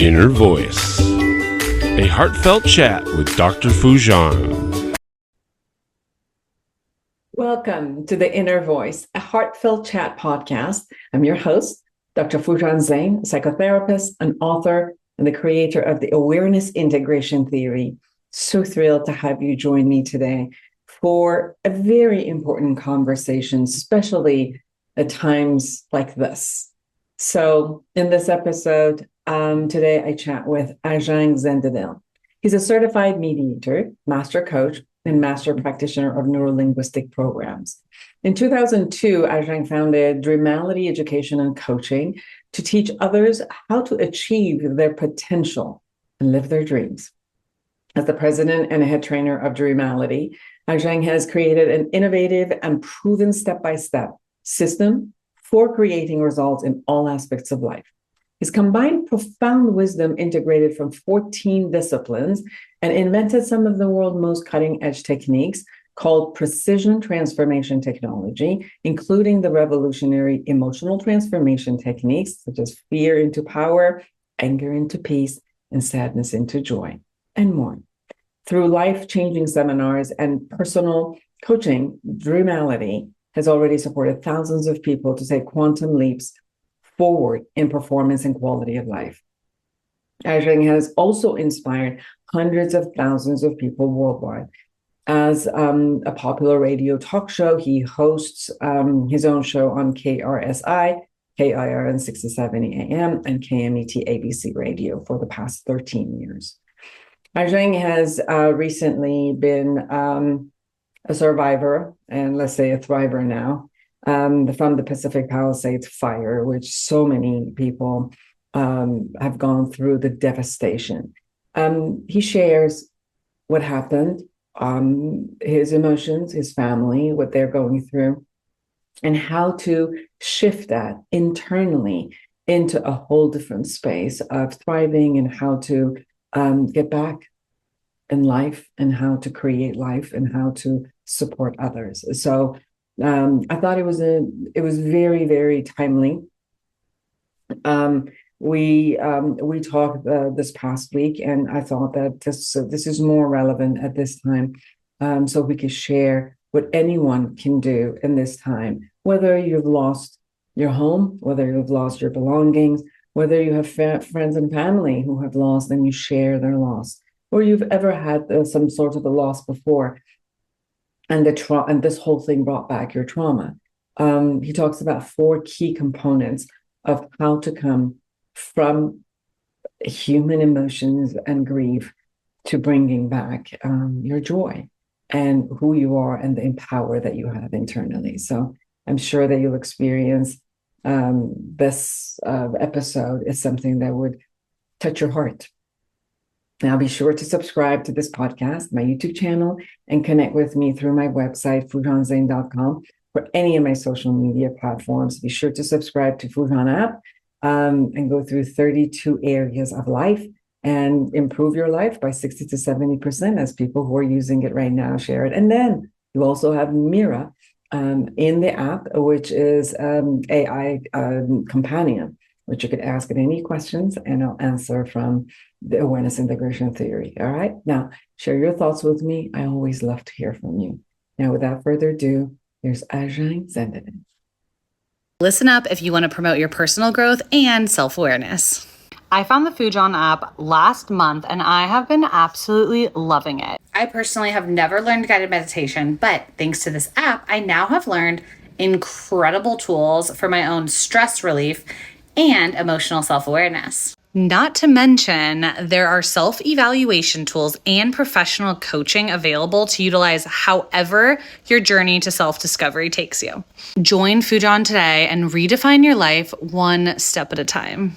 Inner Voice, a heartfelt chat with Dr. Foojan. Welcome to the Inner Voice, a heartfelt chat podcast. I'm your host, Dr. Foojan Zeine, a psychotherapist, an author, and the creator of the Awareness Integration Theory. So thrilled to have you join me today for a very important conversation, especially at times like this. So in this episode, today I chat with Arjang Zendehdel. He's a certified mediator, master coach, and master practitioner of neurolinguistic programs. In 2002, Arjang founded Dreamality Education and Coaching to teach others how to achieve their potential and live their dreams. As the president and head trainer of Dreamality, Arjang has created an innovative and proven step-by-step system for creating results in all aspects of life. He's combined profound wisdom integrated from 14 disciplines and invented some of the world's most cutting-edge techniques called precision transformation technology, including the revolutionary emotional transformation techniques such as fear into power, anger into peace, and sadness into joy, and more. Through life-changing seminars and personal coaching, Dreamality has already supported thousands of people to take quantum leaps forward in performance and quality of life. Arjang has also inspired hundreds of thousands of people worldwide. As a popular radio talk show, he hosts his own show on KRSI, KIRN 670 AM, and KMET ABC Radio for the past 13 years. Arjang has recently been a survivor, and let's say a thriver now, from the Pacific Palisades fire, which so many people have gone through the devastation. He shares what happened, his emotions, his family, what they're going through, and how to shift that internally into a whole different space of thriving and how to get back in life and how to create life and how to support others. So I thought it was very, very timely. We talked this past week, and I thought that this is more relevant at this time, so we could share what anyone can do in this time. Whether you've lost your home, whether you've lost your belongings, whether you have friends and family who have lost and you share their loss, or you've ever had some sort of a loss before, and this whole thing brought back your trauma. He talks about 4 key components of how to come from human emotions and grief to bringing back your joy and who you are and the power that you have internally. So I'm sure that you'll experience this episode is something that would touch your heart. Now, be sure to subscribe to this podcast, my YouTube channel, and connect with me through my website, foojanzeine.com, for any of my social media platforms. Be sure to subscribe to Foojan app and go through 32 areas of life and improve your life by 60 to 70% as people who are using it right now share it. And then you also have Mira in the app, which is AI companion, which you could ask it any questions and I'll answer from the Awareness Integration Theory. All right. Now, share your thoughts with me. I always love to hear from you. Now, without further ado, here's Arjang Zendehdel. Listen up if you want to promote your personal growth and self-awareness. I found the Foojan app last month and I have been absolutely loving it. I personally have never learned guided meditation, but thanks to this app, I now have learned incredible tools for my own stress relief and emotional self-awareness. Not to mention, there are self-evaluation tools and professional coaching available to utilize however your journey to self-discovery takes you. Join Foojan today and redefine your life one step at a time.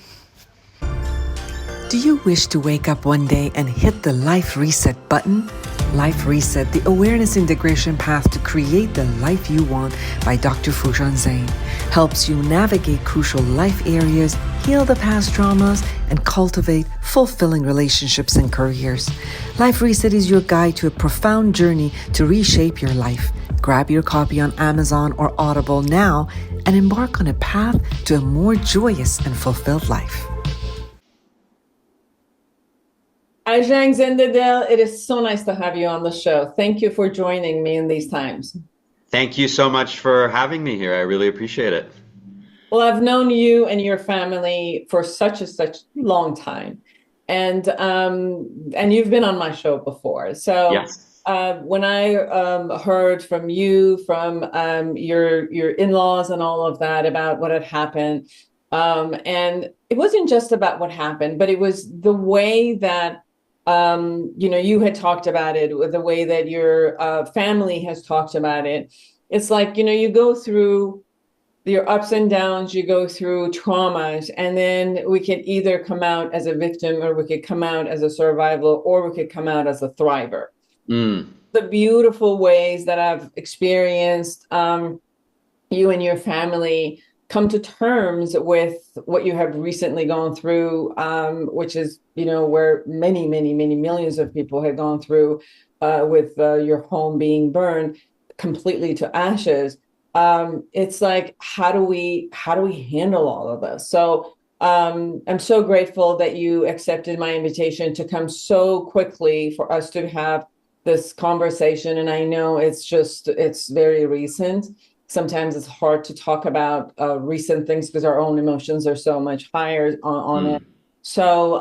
Do you wish to wake up one day and hit the life reset button? Life Reset, the awareness integration path to create the life you want by Dr. Foojan Zeine, helps you navigate crucial life areas, heal the past traumas, and cultivate fulfilling relationships and careers. Life Reset is your guide to a profound journey to reshape your life. Grab your copy on Amazon or Audible now and embark on a path to a more joyous and fulfilled life. Arjang Zendehdel, it is so nice to have you on the show. Thank you for joining me in these times. Thank you so much for having me here. I really appreciate it. Well, I've known you and your family for such long time, and you've been on my show before. So Yes. when I heard from you, from your in-laws and all of that about what had happened, and it wasn't just about what happened, but it was the way that you had talked about it, the way that your family has talked about it. It's like, you go through your ups and downs, you go through traumas, and then we can either come out as a victim, or we could come out as a survivor, or we could come out as a thriver. Mm. The beautiful ways that I've experienced you and your family come to terms with what you have recently gone through, which is, where many, many, many millions of people have gone through with your home being burned completely to ashes. It's like, how do we handle all of this? So I'm so grateful that you accepted my invitation to come so quickly for us to have this conversation. And I know it's very recent. Sometimes it's hard to talk about recent things because our own emotions are so much higher on it. So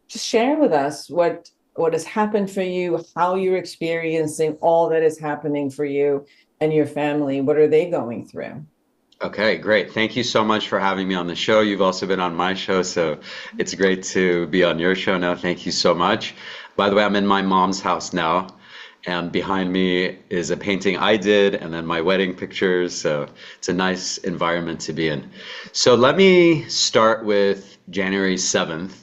just share with us what has happened for you, how you're experiencing all that is happening for you and your family. What are they going through? Okay, great. Thank you so much for having me on the show. You've also been on my show, so it's great to be on your show now. Thank you so much. By the way, I'm in my mom's house now, and behind me is a painting I did, and then my wedding pictures. So it's a nice environment to be in. So let me start with January 7th,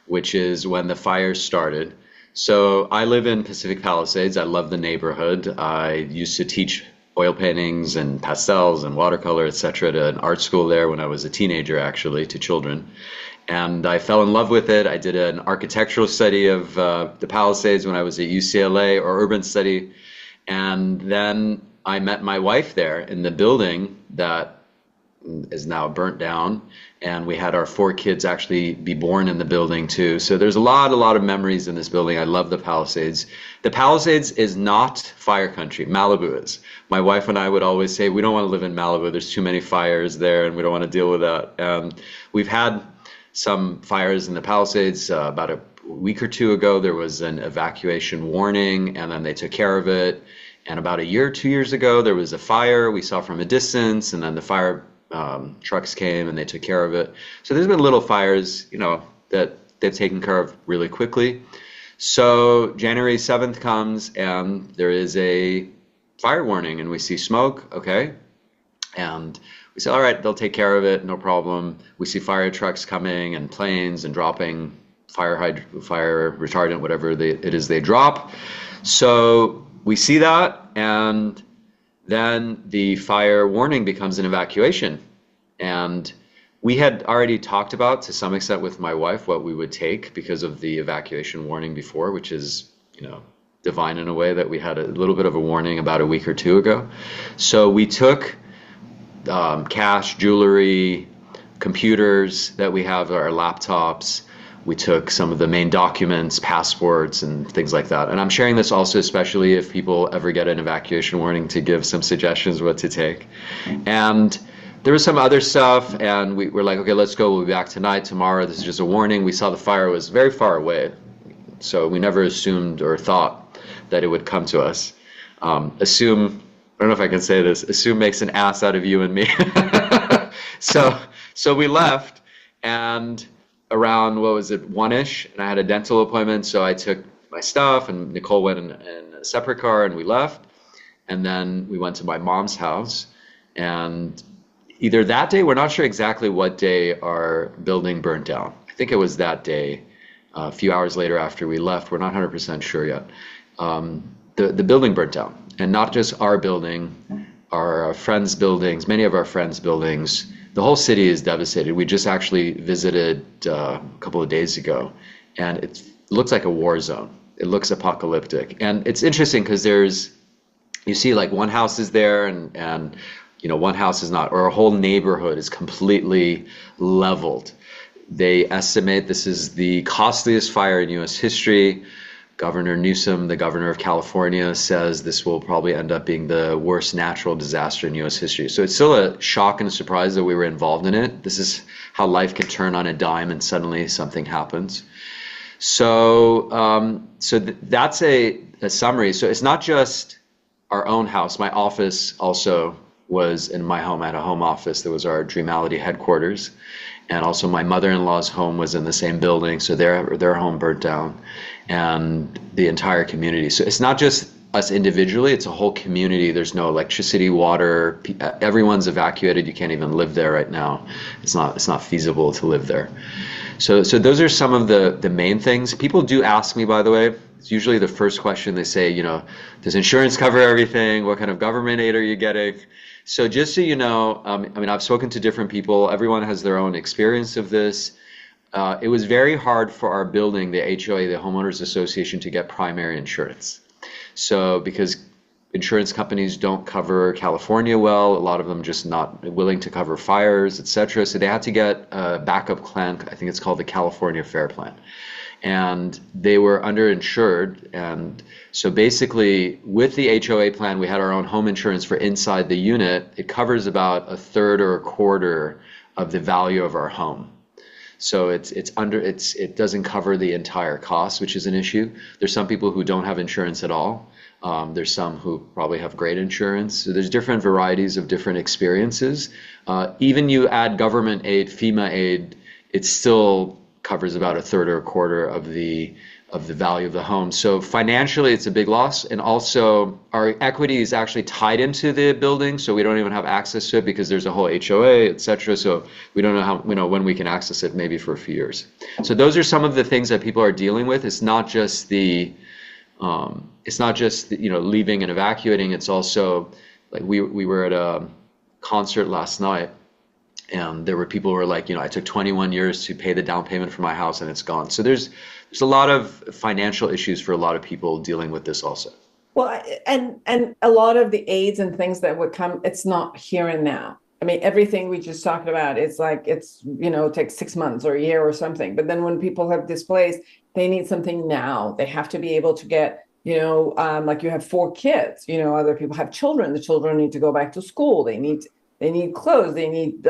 which is when the fire started. So I live in Pacific Palisades. I love the neighborhood. I used to teach oil paintings and pastels and watercolor, etc., at an art school there when I was a teenager, actually, to children. And I fell in love with it. I did an architectural study of the Palisades when I was at UCLA, or urban study. And then I met my wife there in the building that is now burnt down. And we had our 4 kids actually be born in the building too. So there's a lot of memories in this building. I love the Palisades. The Palisades is not fire country. Malibu is. My wife and I would always say, we don't want to live in Malibu. There's too many fires there and we don't want to deal with that. We've had some fires in the Palisades. About a week or two ago, there was an evacuation warning, and then they took care of it. And about a year, 2 years ago, there was a fire we saw from a distance, and then the fire trucks came and they took care of it. So there's been little fires, that they've taken care of really quickly. So January 7th comes and there is a fire warning and we see smoke, okay? And we say, all right, they'll take care of it, no problem. We see fire trucks coming and planes and dropping fire retardant, whatever it is they drop. So we see that, and then the fire warning becomes an evacuation. And we had already talked about, to some extent with my wife, what we would take because of the evacuation warning before, which is, divine in a way that we had a little bit of a warning about a week or two ago. So we took cash, jewelry, computers that we have, our laptops. We took some of the main documents, passports, and things like that. And I'm sharing this also especially if people ever get an evacuation warning, to give some suggestions what to take. And there was some other stuff, and we were like, okay, let's go. We'll be back tonight, tomorrow. This is just a warning. We saw the fire was very far away, so we never assumed or thought that it would come to us. I don't know if I can say this, assume makes an ass out of you and me. So we left, and around, 1-ish, and I had a dental appointment, so I took my stuff, and Nicole went in a separate car, and we left. And then we went to my mom's house, and either that day, we're not sure exactly what day our building burnt down. I think it was that day, a few hours later after we left. We're not 100% sure yet. The building burnt down, and not just our building, our friends' buildings, many of our friends' buildings. The whole city is devastated. We just actually visited a couple of days ago, and it looks like a war zone. It looks apocalyptic. And it's interesting because you see like one house is there and one house is not, or a whole neighborhood is completely leveled. They estimate this is the costliest fire in U.S. history. Governor Newsom, the governor of California, says this will probably end up being the worst natural disaster in U.S. history. So it's still a shock and a surprise that we were involved in it. This is how life can turn on a dime and suddenly something happens. So that's a summary. So it's not just our own house. My office also was in my home. I had a home office that was our Dreamality headquarters. And also my mother-in-law's home was in the same building, so their home burnt down, and the entire community. So it's not just us individually, it's a whole community. There's no electricity, water, everyone's evacuated. You can't even live there right now. It's not feasible to live there. So those are some of the main things. People do ask me, by the way, it's usually the first question they say, does insurance cover everything? What kind of government aid are you getting? So just so you know, I've spoken to different people. Everyone has their own experience of this. It was very hard for our building, the HOA, the Homeowners Association, to get primary insurance. So because insurance companies don't cover California well, a lot of them just not willing to cover fires, etc. So they had to get a backup plan. I think it's called the California Fair Plan. And they were underinsured. And so basically with the HOA plan, we had our own home insurance for inside the unit. It covers about a third or a quarter of the value of our home. So it doesn't cover the entire cost, which is an issue. There's some people who don't have insurance at all. There's some who probably have great insurance. So there's different varieties of different experiences. Even you add government aid, FEMA aid, it still covers about a third or a quarter of the value of the home. So financially, it's a big loss. And also our equity is actually tied into the building. So we don't even have access to it because there's a whole HOA, et cetera. So we don't know when we can access it, maybe for a few years. So those are some of the things that people are dealing with. It's not just leaving and evacuating. It's also like we were at a concert last night, and there were people who were like, I took 21 years to pay the down payment for my house and it's gone. So there's a lot of financial issues for a lot of people dealing with this also. Well, and a lot of the aids and things that would come, it's not here and now. I mean, everything we just talked about, it's like, it takes 6 months or a year or something. But then when people have displaced, they need something now. They have to be able to get, like you have 4 kids, other people have children. The children need to go back to school. They need clothes, they need,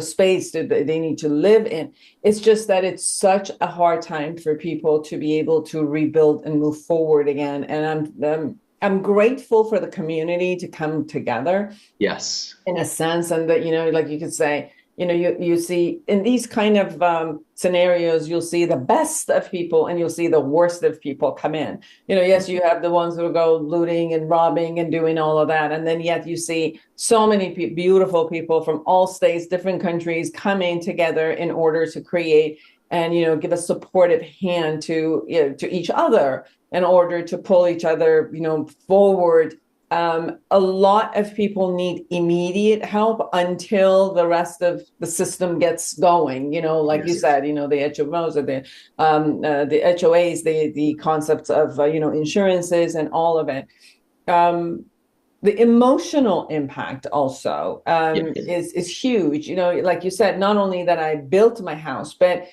space, they need to live in. It's just that it's such a hard time for people to be able to rebuild and move forward again. And I'm grateful for the community to come together. Yes. In a sense, and that, like you could say, you see in these kind of scenarios, you'll see the best of people and you'll see the worst of people come in. Yes, you have the ones who go looting and robbing and doing all of that. And then yet you see so many beautiful people from all states, different countries coming together in order to create and, give a supportive hand to each other in order to pull each other, forward. A lot of people need immediate help until the rest of the system gets going. Like yes. You said, the HMOs or the HOAs, the concepts of insurances and all of it. The emotional impact also yes. is huge. Like you said, not only that I built my house, but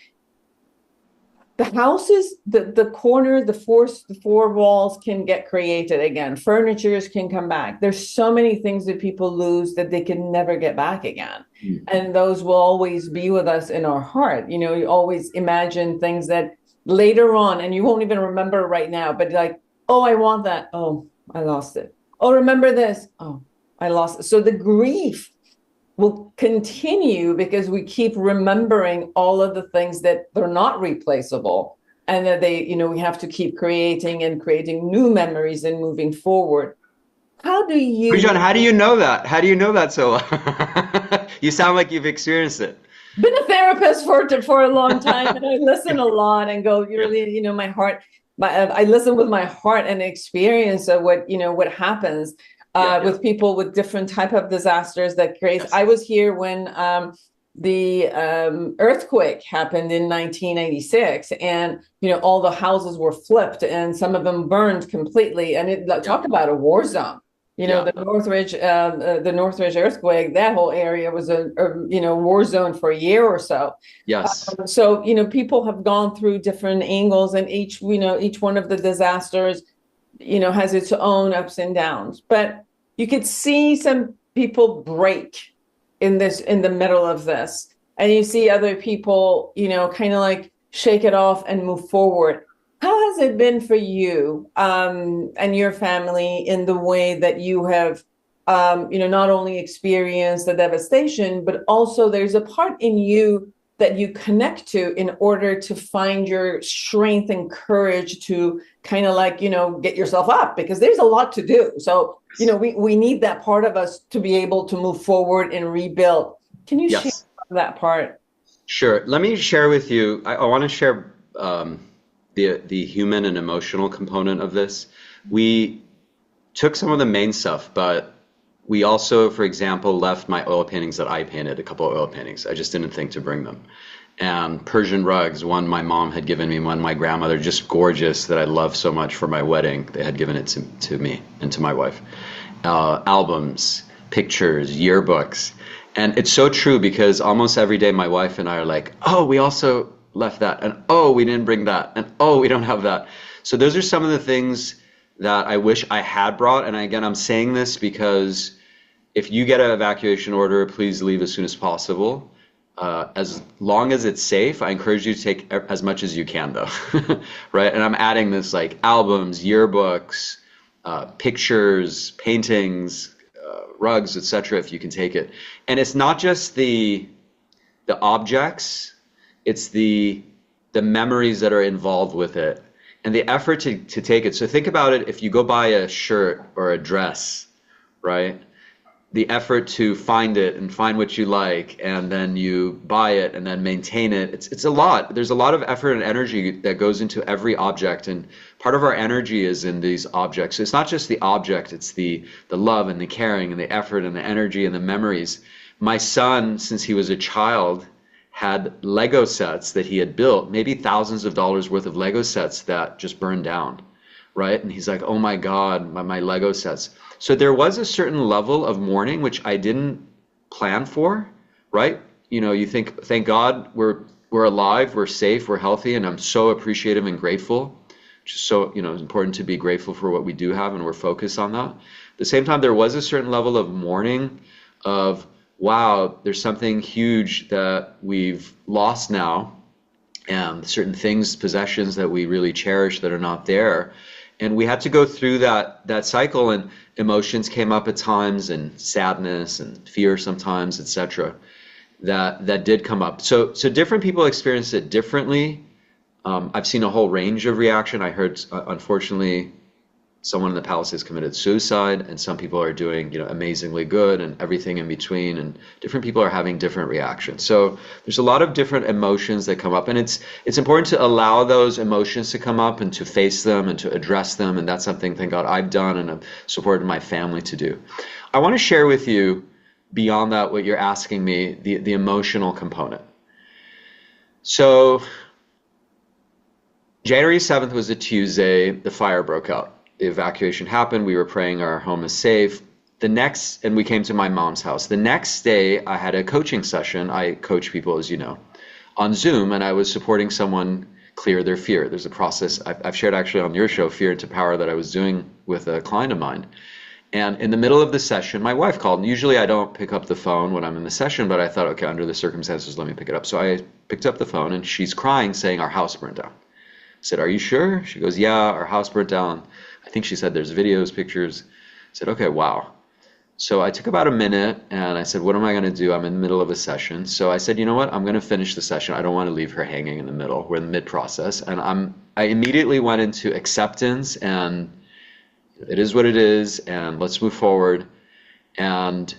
the houses, the corner, the four walls can get created again. Furnitures can come back. There's so many things that people lose that they can never get back again. Mm-hmm. And those will always be with us in our heart. You always imagine things that later on, and you won't even remember right now, but like, oh, I want that. Oh, I lost it. Oh, remember this. Oh, I lost it. So the grief will continue because we keep remembering all of the things that they're not replaceable, and that we have to keep creating new memories and moving forward. Foojan, how do you know that? How do you know that so well? You sound like you've experienced it. Been a therapist for a long time, and I listen a lot and go, really, my heart. I listen with my heart and experience of what happens. With people with different type of disasters that creates. Yes. I was here when the earthquake happened in 1986, and all the houses were flipped, and some of them burned completely. And talk about a war zone. Yeah. The Northridge earthquake, that whole area was a war zone for a year or so. Yes. So, people have gone through different angles, and each one of the disasters, has its own ups and downs. But you could see some people break in the middle of this, and you see other people, kind of like shake it off and move forward. How has it been for you and your family in the way that you have, not only experienced the devastation, but also there's a part in you that you connect to in order to find your strength and courage to kind of like, get yourself up, because there's a lot to do. So, we need that part of us to be able to move forward and rebuild. Can you share Yes. that part? Sure. Let me share with you. I want to share the human and emotional component of this. We took some of the main stuff, but we also, for example, left my oil paintings that I painted, a couple of oil paintings. I just didn't think to bring them. And Persian rugs, one my mom had given me, one my grandmother, just gorgeous, that I love so much for my wedding. They had given it to me and to my wife. Albums, pictures, yearbooks. And it's so true, because almost every day my wife and I are like, oh, we also left that, and oh, we didn't bring that, and oh, we don't have that. So those are some of the things that I wish I had brought. And again, I'm saying this because if you get an evacuation order, please leave as soon as possible. As long as it's safe, I encourage you to take as much as you can, though. Right? And I'm adding this, like albums, yearbooks, pictures, paintings, rugs, etc., if you can take it. And it's not just the objects, it's the memories that are involved with it and the effort to take it. So think about it, if you go buy a shirt or a dress, right? The effort to find it and find what you like, and then you buy it and then maintain it. It's a lot. There's a lot of effort and energy that goes into every object, and part of our energy is in these objects. So it's not just the object, it's the love and the caring and the effort and the energy and the memories. My son, since he was a child, had Lego sets that he had built, maybe thousands of dollars worth of Lego sets that just burned down, right? And he's like, oh my God, my Lego sets. So there was a certain level of mourning, which I didn't plan for, right? You think, thank God we're alive, we're safe, we're healthy, and I'm so appreciative and grateful. Just so, it's important to be grateful for what we do have, and we're focused on that. At the same time, there was a certain level of mourning of, wow, there's something huge that we've lost now, and certain things, possessions that we really cherish that are not there. And we had to go through that cycle, and emotions came up at times, and sadness and fear sometimes, etc. That did come up. So different people experience it differently. I've seen a whole range of reaction. I heard, unfortunately, someone in the Palisades committed suicide, and some people are doing, amazingly good, and everything in between, and different people are having different reactions. So there's a lot of different emotions that come up, and it's important to allow those emotions to come up and to face them and to address them, and that's something, thank God, I've done and I've supported my family to do. I want to share with you, beyond that, what you're asking me, the emotional component. So January 7th was a Tuesday, the fire broke out. The evacuation happened. We were praying our home is safe. And we came to my mom's house. The next day, I had a coaching session. I coach people, as you know, on Zoom, and I was supporting someone clear their fear. There's a process I've shared actually on your show, Fear into Power, that I was doing with a client of mine. And in the middle of the session, my wife called. And usually I don't pick up the phone when I'm in the session, but I thought, okay, under the circumstances, let me pick it up. So I picked up the phone, and she's crying, saying our house burned down. I said, are you sure? She goes, yeah, our house burned down. I think she said there's videos, pictures. I said, okay, wow. So I took about a minute, and I said, what am I going to do? I'm in the middle of a session. So I said, you know what? I'm going to finish the session. I don't want to leave her hanging in the middle. We're in the mid-process. And I immediately went into acceptance, and it is what it is, and let's move forward. And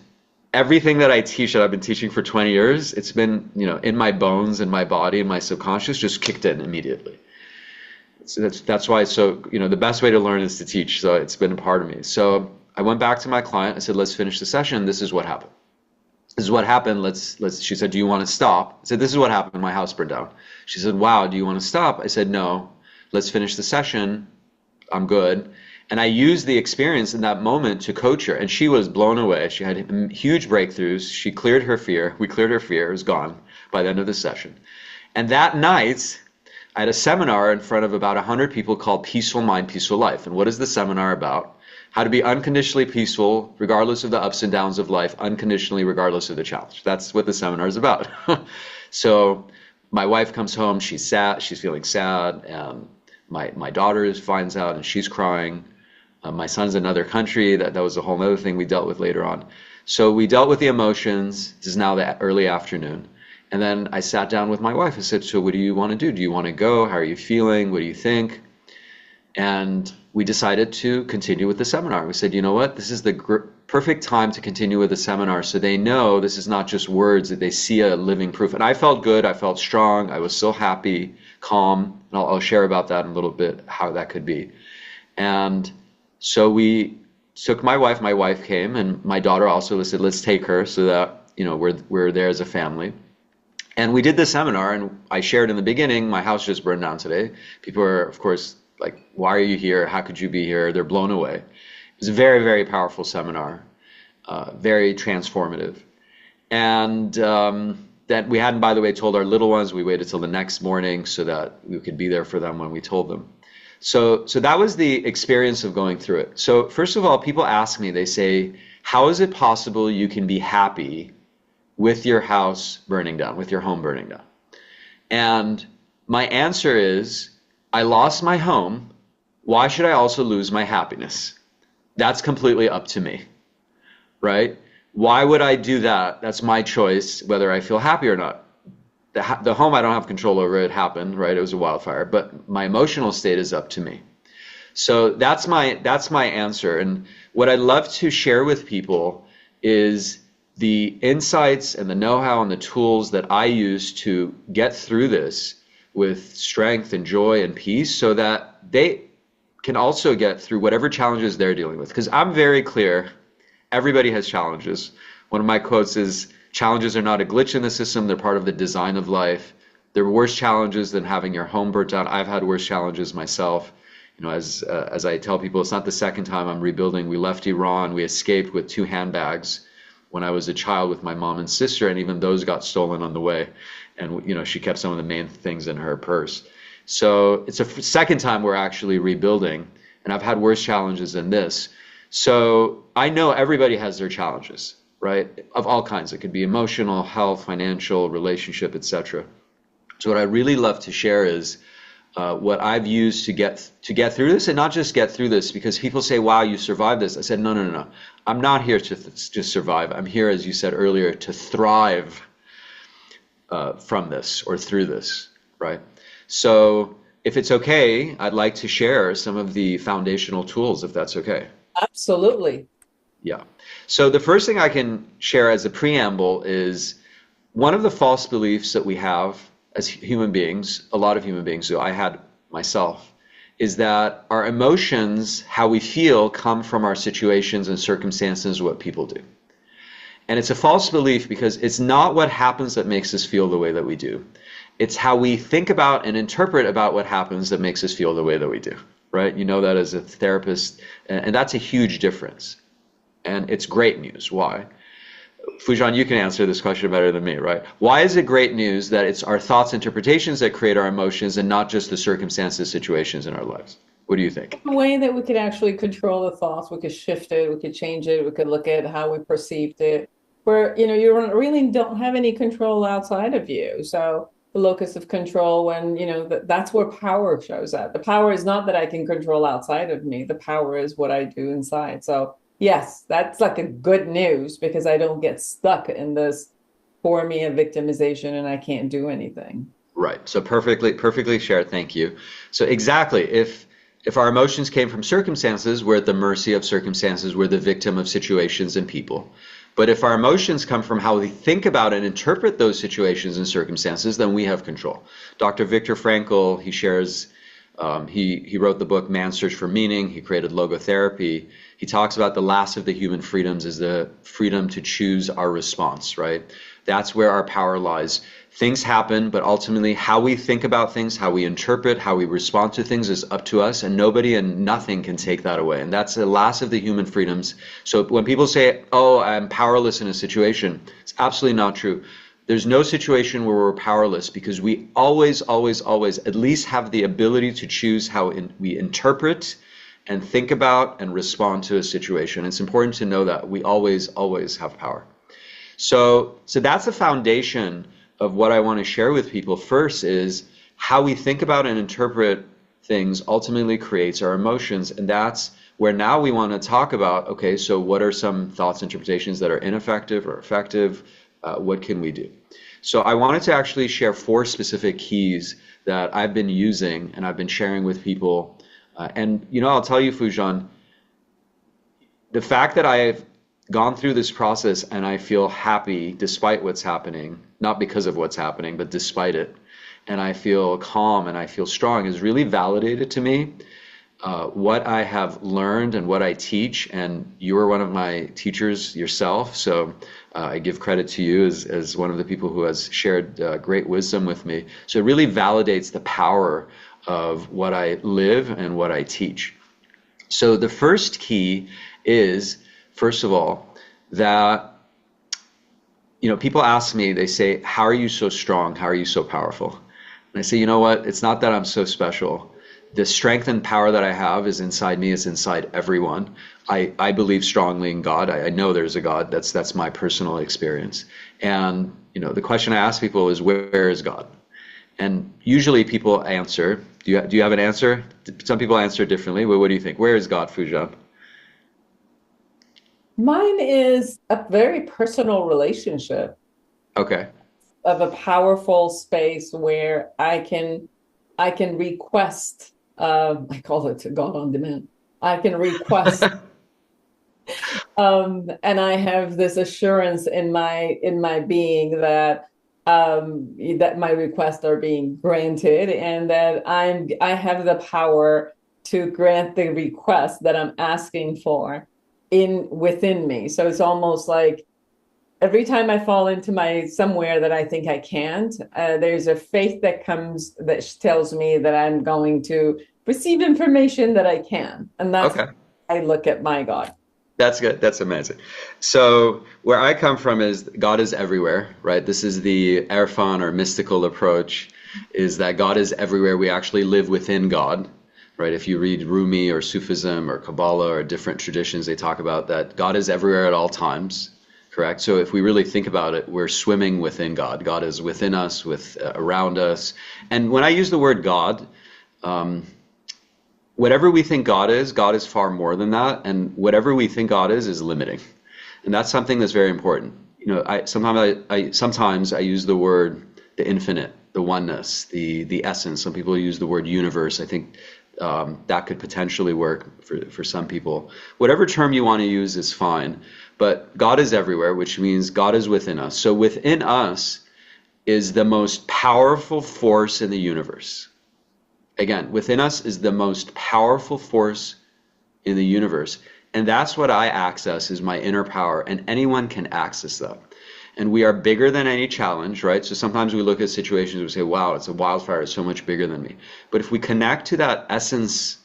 everything that I teach, that I've been teaching for 20 years, it's been, in my bones, in my body, in my subconscious, just kicked in immediately. So that's why. So the best way to learn is to teach. So it's been a part of me. So I went back to my client. I said, let's finish the session. This is what happened. This is what happened. Let's. She said, do you want to stop? I said, this is what happened. My house burned down. She said, wow, do you want to stop? I said, no. Let's finish the session. I'm good. And I used the experience in that moment to coach her, and she was blown away. She had huge breakthroughs. She cleared her fear. We cleared her fear. It was gone by the end of the session. And that night, I had a seminar in front of about 100 people called Peaceful Mind, Peaceful Life. And what is the seminar about? How to be unconditionally peaceful, regardless of the ups and downs of life, unconditionally, regardless of the challenge. That's what the seminar is about. So my wife comes home, she's sad, she's feeling sad, and my daughter finds out and she's crying. My son's in another country, that was a whole other thing we dealt with later on. So we dealt with the emotions. This is now the early afternoon. And then I sat down with my wife and said, so what do you want to do? Do you want to go? How are you feeling? What do you think? And we decided to continue with the seminar. We said, you know what? This is the perfect time to continue with the seminar so they know this is not just words, that they see a living proof. And I felt good. I felt strong. I was so happy, calm. And I'll share about that in a little bit, how that could be. And so we took my wife. My wife came, and my daughter also said, let's take her so that, you know, we're there as a family. And we did the seminar, and I shared in the beginning, my house just burned down today. People are, of course, like, why are you here? How could you be here? They're blown away. It was a very, very powerful seminar, very transformative. And that we hadn't, by the way, told our little ones. We waited till the next morning so that we could be there for them when we told them. So that was the experience of going through it. So first of all, people ask me, they say, how is it possible you can be happy with your house burning down, with your home burning down? And my answer is, I lost my home. Why should I also lose my happiness? That's completely up to me, right? Why would I do that? That's my choice, whether I feel happy or not. The home, I don't have control over. It happened, right? It was a wildfire, but my emotional state is up to me. So that's my answer. And what I'd love to share with people is the insights and the know-how and the tools that I use to get through this with strength and joy and peace, so that they can also get through whatever challenges they're dealing with. Because I'm very clear, everybody has challenges. One of my quotes is, challenges are not a glitch in the system, they're part of the design of life. There are worse challenges than having your home burnt down. I've had worse challenges myself. You know, as I tell people, it's not the second time I'm rebuilding. We left Iran, we escaped with 2 handbags when I was a child with my mom and sister, and even those got stolen on the way. And, you know, she kept some of the main things in her purse. So it's a second time we're actually rebuilding, and I've had worse challenges than this. So I know everybody has their challenges, right? Of all kinds. It could be emotional, health, financial, relationship, etc. So what I really love to share is what I've used to get through this, and not just get through this, because people say, wow, you survived this. I said, no. I'm not here to just survive. I'm here, as you said earlier, to thrive from this or through this, right? So if it's okay, I'd like to share some of the foundational tools, if that's okay. Absolutely. Yeah. So the first thing I can share as a preamble is one of the false beliefs that we have as human beings, a lot of human beings do, I had myself, is that our emotions, how we feel, come from our situations and circumstances, what people do. And it's a false belief, because it's not what happens that makes us feel the way that we do. It's how we think about and interpret about what happens that makes us feel the way that we do, right? You know that as a therapist, and that's a huge difference. And it's great news. Why? Foojan, you can answer this question better than me, right? Why is it great news that it's our thoughts, interpretations that create our emotions, and not just the circumstances, situations in our lives? What do you think? A way that we could actually control the thoughts, we could shift it, we could change it, we could look at how we perceived it, where, you know, you really don't have any control outside of you. So the locus of control, when, you know, that's where power shows up. The power is not that I can control outside of me. The power is what I do inside. So yes, that's like a good news, because I don't get stuck in this for me of victimization and I can't do anything. Right. So perfectly shared. Thank you. So exactly. If our emotions came from circumstances, we're at the mercy of circumstances. We're the victim of situations and people. But if our emotions come from how we think about and interpret those situations and circumstances, then we have control. Dr. Viktor Frankl, he shares, he wrote the book Man's Search for Meaning. He created logotherapy. He talks about the last of the human freedoms is the freedom to choose our response, right? That's where our power lies. Things happen, but ultimately how we think about things, how we interpret, how we respond to things is up to us, and nobody and nothing can take that away. And that's the last of the human freedoms. So when people say, oh, I'm powerless in a situation, it's absolutely not true. There's no situation where we're powerless, because we always, always, always at least have the ability to choose how we interpret and think about and respond to a situation. It's important to know that we always, always have power. So that's the foundation of what I want to share with people. First is how we think about and interpret things ultimately creates our emotions. And that's where now we want to talk about, okay, so what are some thoughts, interpretations that are ineffective or effective? What can we do? So I wanted to actually share 4 specific keys that I've been using and I've been sharing with people. And, I'll tell you, Foojan, the fact that I've gone through this process and I feel happy despite what's happening, not because of what's happening, but despite it, and I feel calm and I feel strong, is really validated to me what I have learned and what I teach. And you are one of my teachers yourself, so I give credit to you as one of the people who has shared great wisdom with me. So it really validates the power of what I live and what I teach. So the first key is, first of all, that people ask me, they say, how are you so strong? How are you so powerful? And I say, you know what? It's not that I'm so special. The strength and power that I have is inside me, is inside everyone. I believe strongly in God. I know there's a God. That's my personal experience. And the question I ask people is, where is God? And usually people answer. Do you have an answer? Some people answer differently. What do you think? Where is God, Foojan? Mine is a very personal relationship. Okay. Of a powerful space where I can request. I call it God on demand. I can request, and I have this assurance in my being that that my requests are being granted, and that I have the power to grant the request that I'm asking for within me. So it's almost like every time I fall into somewhere that I think I can't, there's a faith that comes that tells me that I'm going to receive information that I can. And that's okay. how I look at my God. That's good. That's amazing. So where I come from is God is everywhere, right? This is the Erfan or mystical approach, is that God is everywhere. We actually live within God. Right? If you read Rumi or Sufism or Kabbalah or different traditions, they talk about that God is everywhere at all times, correct? So if we really think about it, we're swimming within God. God is within us, around us. And when I use the word God, whatever we think God is far more than that. And whatever we think God is limiting. And that's something that's very important. Sometimes I use the word the infinite, the oneness, the essence. Some people use the word universe. I think that could potentially work for some people. Whatever term you want to use is fine, but God is everywhere, which means God is within us. So within us is the most powerful force in the universe. Again, within us is the most powerful force in the universe. And that's what I access, is my inner power, and anyone can access that. And we are bigger than any challenge, right? So sometimes we look at situations and we say, wow, it's a wildfire, it's so much bigger than me. But if we connect to that essence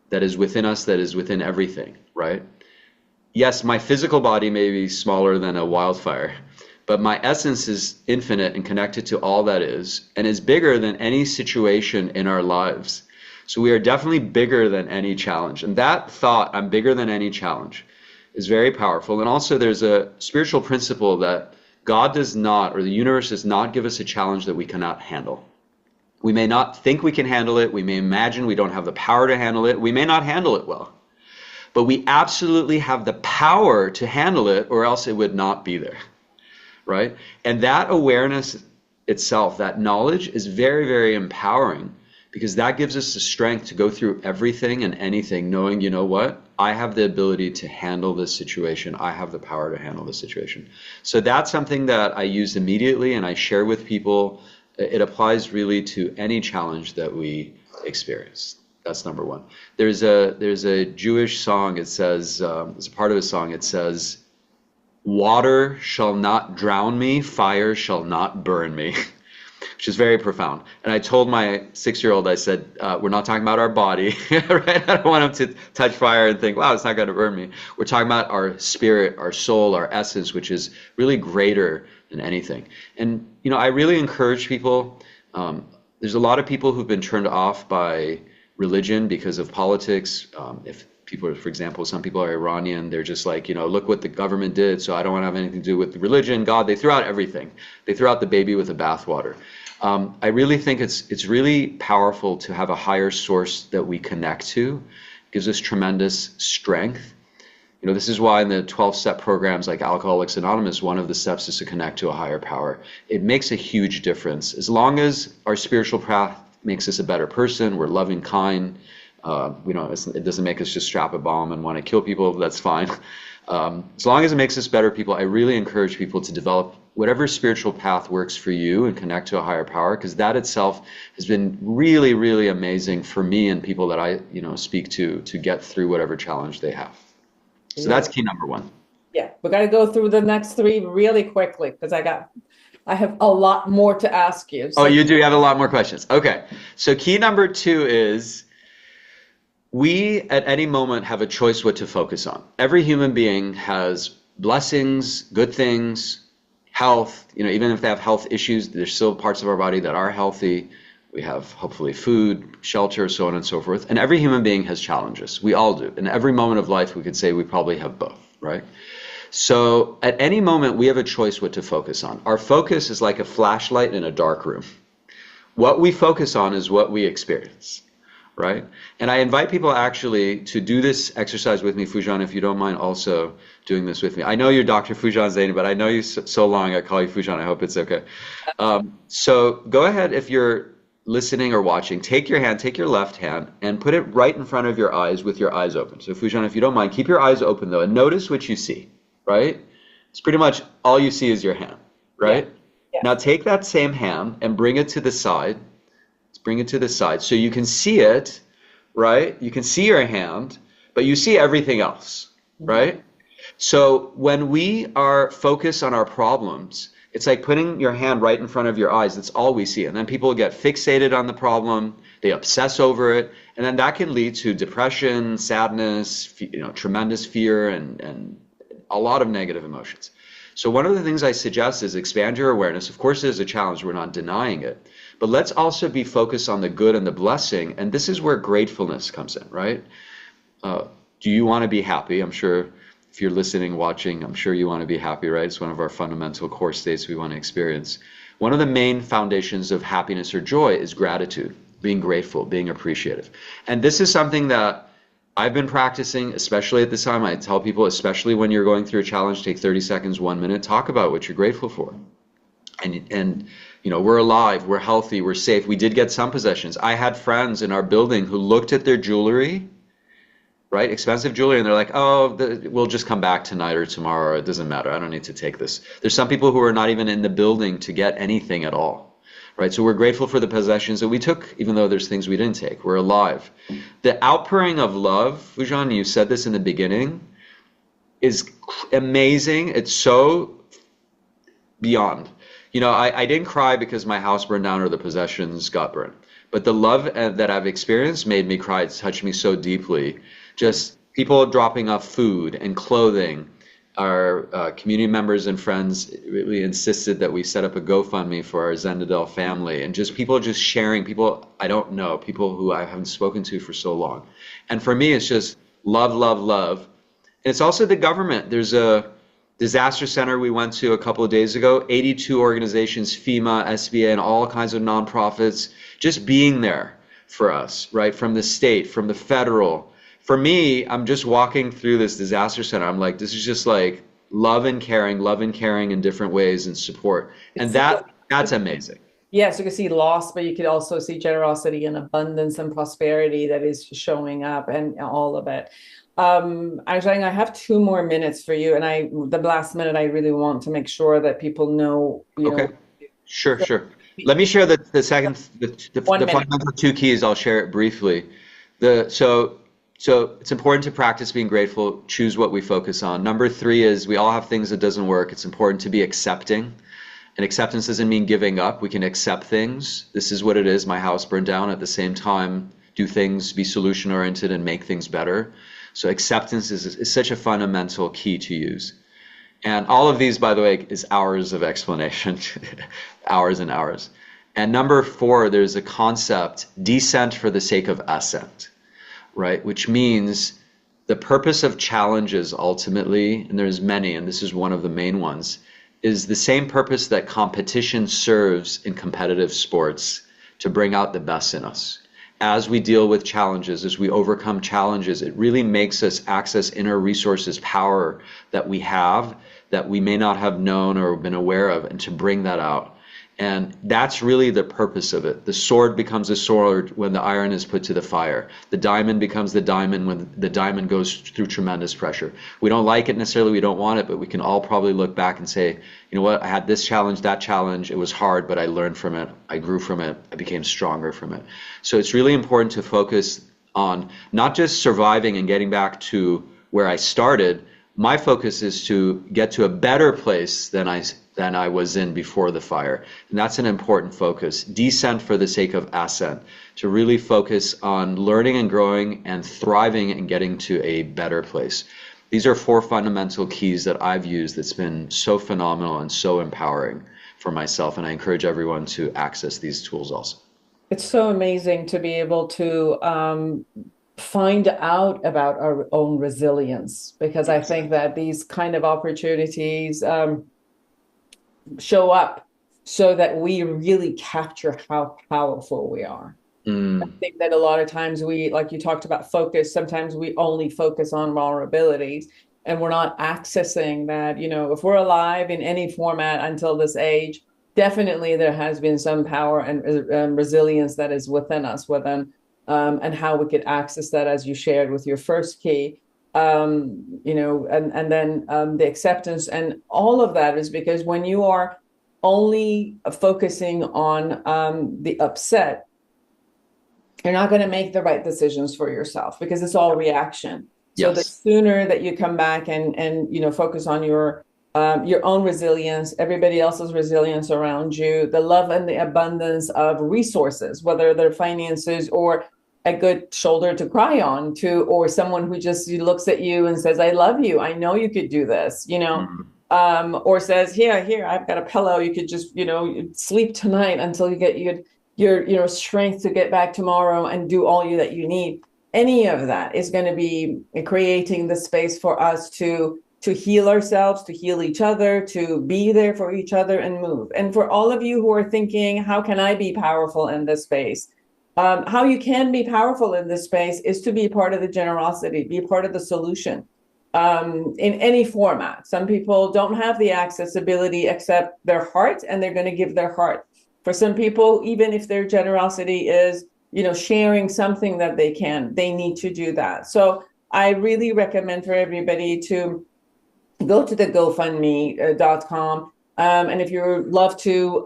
that is within us, that is within everything, right? Yes, my physical body may be smaller than a wildfire, but my essence is infinite and connected to all that is, and is bigger than any situation in our lives. So we are definitely bigger than any challenge. And that thought, I'm bigger than any challenge, is very powerful. And also there's a spiritual principle that God does not, or the universe does not give us a challenge that we cannot handle. We may not think we can handle it. We may imagine we don't have the power to handle it. We may not handle it well. But we absolutely have the power to handle it, or else it would not be there, right? And that awareness itself, that knowledge, is very, very empowering, because that gives us the strength to go through everything and anything knowing, you know what? I have the ability to handle this situation. I have the power to handle this situation. So that's something that I use immediately and I share with people. It applies really to any challenge that we experience. That's number one. There's a Jewish song. It says, it's a part of a song. It says, water shall not drown me, fire shall not burn me, which is very profound. And I told my 6-year-old, I said, we're not talking about our body, right? I don't want him to touch fire and think, wow, it's not going to burn me. We're talking about our spirit, our soul, our essence, which is really greater than anything. And, I really encourage people. There's a lot of people who've been turned off by religion because of politics. If people are, for example, some people are Iranian, they're just like, look what the government did, so I don't want to have anything to do with religion, God. They threw out everything. They threw out the baby with the bathwater. I really think it's really powerful to have a higher source that we connect to. It gives us tremendous strength. This is why in the 12-step programs like Alcoholics Anonymous, one of the steps is to connect to a higher power. It makes a huge difference. As long as our spiritual path makes us a better person, we're loving, kind, it doesn't make us just strap a bomb and want to kill people, that's fine. As long as it makes us better people, I really encourage people to develop whatever spiritual path works for you and connect to a higher power, because that itself has been really, really amazing for me and people that I, speak to get through whatever challenge they have. So that's key number one. Yeah, we got to go through the next 3 really quickly because I have a lot more to ask you. So. Oh, you do have a lot more questions. Okay. So key number 2 is we at any moment have a choice what to focus on. Every human being has blessings, good things, health. Even if they have health issues, there's still parts of our body that are healthy. We have hopefully food, shelter, so on and so forth. And every human being has challenges. We all do. In every moment of life, we could say we probably have both, right? So at any moment, we have a choice what to focus on. Our focus is like a flashlight in a dark room. What we focus on is what we experience, right? And I invite people actually to do this exercise with me, Foojan, if you don't mind also doing this with me. I know you're Dr. Foojan Zeine, but I know you so long, I call you Foojan. I hope it's okay. So go ahead, if you're listening or watching, take your left hand and put it right in front of your eyes with your eyes open. So Foojan, if you don't mind, keep your eyes open though, and notice what you see, right? It's pretty much all you see is your hand, right? Yeah. Now take that same hand and bring it to the side. Let's bring it to the side so you can see it, right? You can see your hand, but you see everything else, right? So when we are focused on our problems, it's like putting your hand right in front of your eyes. That's all we see. And then people get fixated on the problem. They obsess over it. And then that can lead to depression, sadness, tremendous fear, and a lot of negative emotions. So one of the things I suggest is expand your awareness. Of course, there's a challenge. We're not denying it. But let's also be focused on the good and the blessing. And this is where gratefulness comes in, right? Do you want to be happy? I'm sure if you're listening, watching, I'm sure you want to be happy, right? It's one of our fundamental core states we want to experience. One of the main foundations of happiness or joy is gratitude, being grateful, being appreciative. And this is something that I've been practicing, especially at this time. I tell people, especially when you're going through a challenge, take 30 seconds, 1 minute, talk about what you're grateful for. And we're alive, we're healthy, we're safe. We did get some possessions. I had friends in our building who looked at their jewelry, right? Expensive jewelry, and they're like, oh, we'll just come back tonight or tomorrow. It doesn't matter. I don't need to take this. There's some people who are not even in the building to get anything at all, right? So we're grateful for the possessions that we took, even though there's things we didn't take. We're alive. The outpouring of love, Foojan, you said this in the beginning, is amazing. It's so beyond. I didn't cry because my house burned down or the possessions got burned. But the love that I've experienced made me cry. It's touched me so deeply. Just people dropping off food and clothing. Our community members and friends really insisted that we set up a GoFundMe for our Zendehdel family, and just people just sharing, people I don't know, people who I haven't spoken to for so long. And for me, it's just love, love, love. And it's also the government. There's a disaster center we went to a couple of days ago, 82 organizations, FEMA, SBA, and all kinds of nonprofits, just being there for us, right? From the state, from the federal. For me, I'm just walking through this disaster center. I'm like, this is just like love and caring in different ways and support. And that's amazing. Yes, you can see loss, but you could also see generosity and abundance and prosperity that is showing up and all of it. Arjang, I have 2 more minutes for you. And the last minute, I really want to make sure that people know, Okay. Sure. Let me share the fundamental 2 keys. I'll share it briefly. So So it's important to practice being grateful, choose what we focus on. Number 3 is we all have things that doesn't work. It's important to be accepting. And acceptance doesn't mean giving up. We can accept things. This is what it is. My house burned down. At the same time, do things, be solution oriented and make things better. So acceptance is such a fundamental key to use. And all of these, by the way, is hours of explanation, hours and hours. And number 4, there's a concept, descent for the sake of ascent, right? Which means the purpose of challenges ultimately, and there's many, and this is one of the main ones, is the same purpose that competition serves in competitive sports, to bring out the best in us. As we deal with challenges, as we overcome challenges, it really makes us access inner resources, power that we have that we may not have known or been aware of, and to bring that out. And that's really the purpose of it. The sword becomes a sword when the iron is put to the fire. The diamond becomes the diamond when the diamond goes through tremendous pressure. We don't like it necessarily, we don't want it, but we can all probably look back and say, you know what, I had this challenge, that challenge, it was hard, but I learned from it, I grew from it, I became stronger from it. So it's really important to focus on not just surviving and getting back to where I started. My focus is to get to a better place than I was in before the fire. And that's an important focus. Descent for the sake of ascent, to really focus on learning and growing and thriving and getting to a better place. These are 4 fundamental keys that I've used that's been so phenomenal and so empowering for myself. And I encourage everyone to access these tools also. It's so amazing to be able to find out about our own resilience, because I think that these kind of opportunities show up so that we really capture how powerful we are. I think that a lot of times we, like you talked about focus, sometimes we only focus on vulnerabilities and we're not accessing that, if we're alive in any format until this age, definitely there has been some power and resilience that is within us, and how we could access that, as you shared with your first key, and then the acceptance, and all of that is because when you are only focusing on the upset, you're not going to make the right decisions for yourself because it's all reaction. Yes. So the sooner that you come back and focus on your own resilience, everybody else's resilience around you, the love and the abundance of resources, whether they're finances or a good shoulder to cry on to, or someone who just looks at you and says, I love you. I know you could do this, or says, here, I've got a pillow. You could just, sleep tonight until you get your strength to get back tomorrow and do all that you need. Any of that is going to be creating the space for us to heal ourselves, to heal each other, to be there for each other and move. And for all of you who are thinking, how can I be powerful in this space? How you can be powerful in this space is to be part of the generosity, be part of the solution in any format. Some people don't have the accessibility except their heart, and they're going to give their heart. For some people, even if their generosity is, sharing something that they need to do that. So I really recommend for everybody to go to the GoFundMe.com. And if you love to,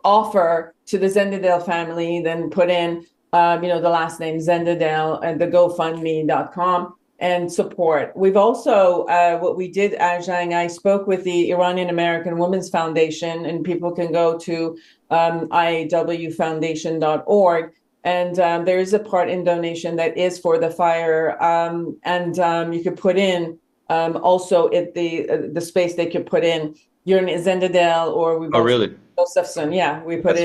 offer to the Zendehdel family, then put in, the last name Zendehdel and the GoFundMe.com and support. We've also, what we did, Arjang, I spoke with the Iranian American Women's Foundation, and people can go to iawfoundation.org. And there is a part in donation that is for the fire. And you could put in also at the space they could put in, you're in Zendehdel, or we really? Josephson. Yeah, we put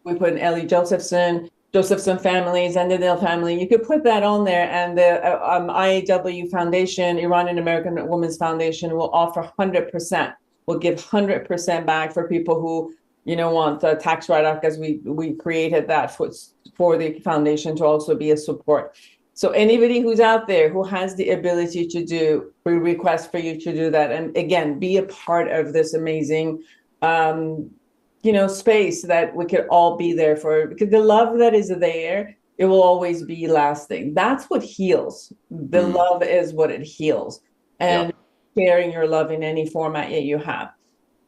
we put in Ellie Josephson family, Zendehdel family. You could put that on there, and the IAW Foundation, Iranian American Women's Foundation, will offer 100%. Will give 100% back for people who want the tax write-off, because we created that for the foundation to also be a support. So anybody who's out there who has the ability to do, we request for you to do that. And again, be a part of this amazing, space that we could all be there for, because the love that is there, it will always be lasting. That's what heals. The love is what it heals. And sharing your love in any format that you have.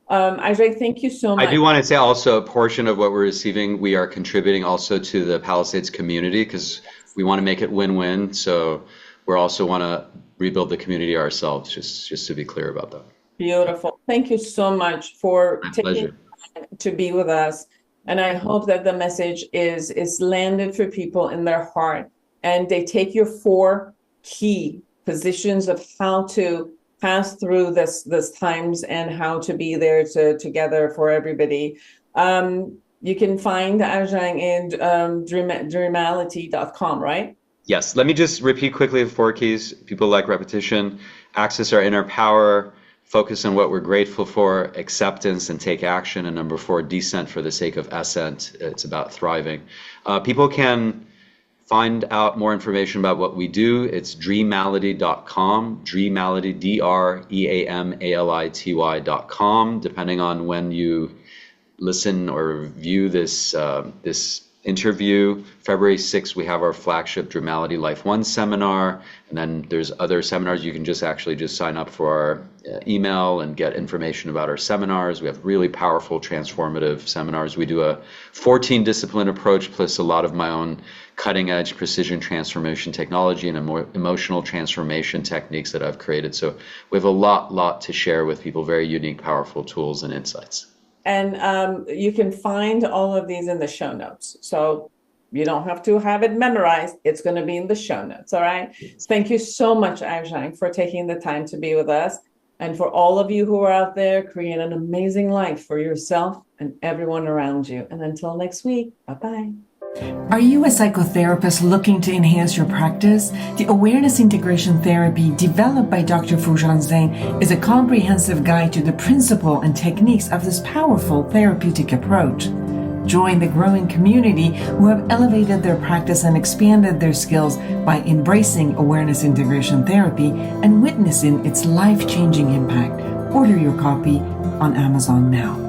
Arjang, thank you so much. I do want to say also a portion of what we're receiving, we are contributing also to the Palisades community, because we want to make it win-win. So we also want to rebuild the community ourselves, just to be clear about that. Beautiful. Thank you so much for My taking pleasure. time to be with us. And I hope that the message is landed for people in their heart, and they take your 4 key positions of how to pass through this times and how to be there together for everybody. You can find Arjang in dreamality.com, right? Yes, let me just repeat quickly the 4 keys. People like repetition, access our inner power, focus on what we're grateful for, acceptance, and take action. And number 4, descent for the sake of ascent. It's about thriving. People can find out more information about what we do. It's dreamality.com, dreamality, dreamality.com, depending on when you listen or view this interview. February 6th, we have our flagship Dreamality Life 1 seminar, and then there's other seminars. You can just sign up for our email and get information about our seminars. We have really powerful, transformative seminars. We do a 14-discipline approach, plus a lot of my own cutting-edge precision transformation technology and emotional transformation techniques that I've created. So we have a lot to share with people, very unique, powerful tools and insights. And you can find all of these in the show notes. So you don't have to have it memorized. It's going to be in the show notes. All right. Thank you so much, Arjang, for taking the time to be with us. And for all of you who are out there, create an amazing life for yourself and everyone around you. And until next week, bye-bye. Are you a psychotherapist looking to enhance your practice? The Awareness Integration Therapy, developed by Dr. Foojan Zeine, is a comprehensive guide to the principle and techniques of this powerful therapeutic approach. Join the growing community who have elevated their practice and expanded their skills by embracing Awareness Integration Therapy and witnessing its life-changing impact. Order your copy on Amazon now.